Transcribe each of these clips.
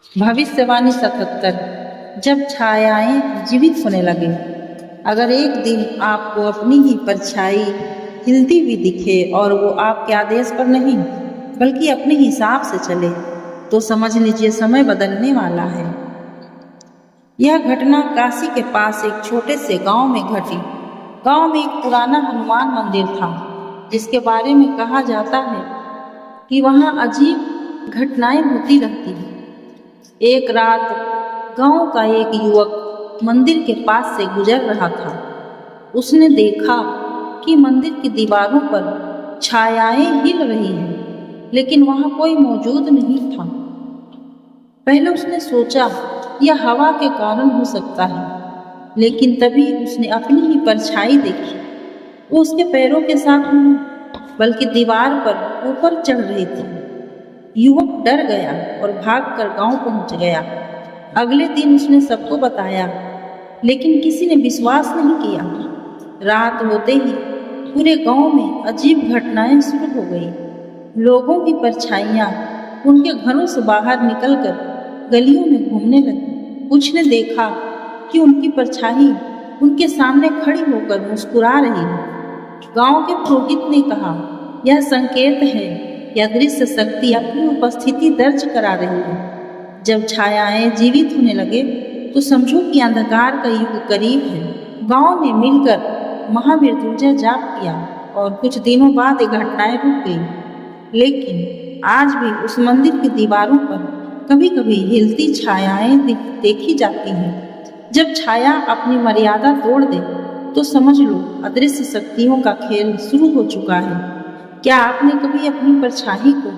भविष्यवाणी 77। जब छायाएं जीवित होने लगे। अगर एक दिन आपको अपनी ही परछाई हिलती हुई दिखे और वो आपके आदेश पर नहीं बल्कि अपने हिसाब से चले, तो समझ लीजिए समय बदलने वाला है। यह घटना काशी के पास एक छोटे से गांव में घटी। गांव में एक पुराना हनुमान मंदिर था, जिसके बारे में कहा जाता है कि वहां अजीब घटनाएं होती रहती हैं। एक रात गांव का एक युवक मंदिर के पास से गुजर रहा था। उसने देखा कि मंदिर की दीवारों पर छायाएं हिल रही हैं, लेकिन वहां कोई मौजूद नहीं था। पहले उसने सोचा यह हवा के कारण हो सकता है, लेकिन तभी उसने अपनी ही परछाई देखी। वो उसके पैरों के साथ नहीं बल्कि दीवार पर ऊपर चढ़ रही थी। युवक डर गया और भागकर गांव पहुंच गया। अगले दिन उसने सबको बताया, लेकिन किसी ने विश्वास नहीं किया। रात होते ही पूरे गांव में अजीब घटनाएं शुरू हो गई। लोगों की परछाइयां उनके घरों से बाहर निकलकर गलियों में घूमने लगी। कुछ ने देखा कि उनकी परछाई उनके सामने खड़ी होकर मुस्कुरा रही है। गांव के पुरोहित ने कहा, यह संकेत है, यह दृश्य शक्ति अपनी उपस्थिति दर्ज करा रही है। जब छायाएं जीवित होने लगे तो समझो कि अंधकार का युग करीब है। गांव ने मिलकर महामृत्युंजय जाप किया और कुछ दिनों बाद ये घटनाएं रुक गई। लेकिन आज भी उस मंदिर की दीवारों पर कभी कभी हिलती छायाएं देखी जाती हैं। जब छाया अपनी मर्यादा तोड़ दे तो समझ लो अदृश्य शक्तियों का खेल शुरू हो चुका है। क्या आपने कभी अपनी परछाई को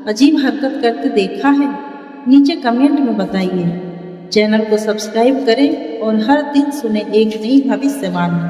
अजीब हरकत करते देखा है? नीचे कमेंट में बताइए। चैनल को सब्सक्राइब करें और हर दिन सुने एक नई भविष्यवाणी।